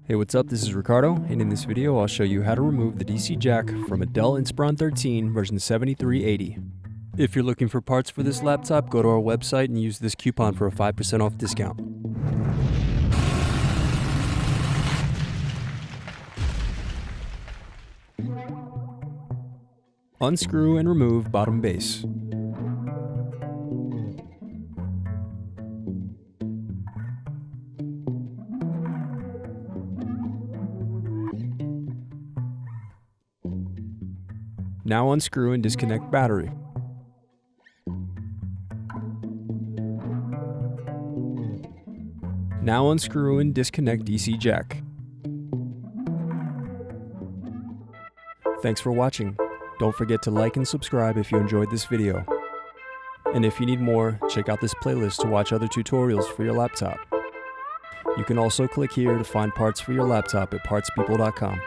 Hey, what's up? This is Ricardo, and in this video I'll show you how to remove the DC jack from a Dell Inspiron 13 version 7380. If you're looking for parts for this laptop, go to our website and use this coupon for a 5% off discount. Unscrew and remove bottom base. Now unscrew and disconnect battery. Now unscrew and disconnect DC jack. Thanks for watching. Don't forget to like and subscribe if you enjoyed this video. And if you need more, check out this playlist to watch other tutorials for your laptop. You can also click here to find parts for your laptop at partspeople.com.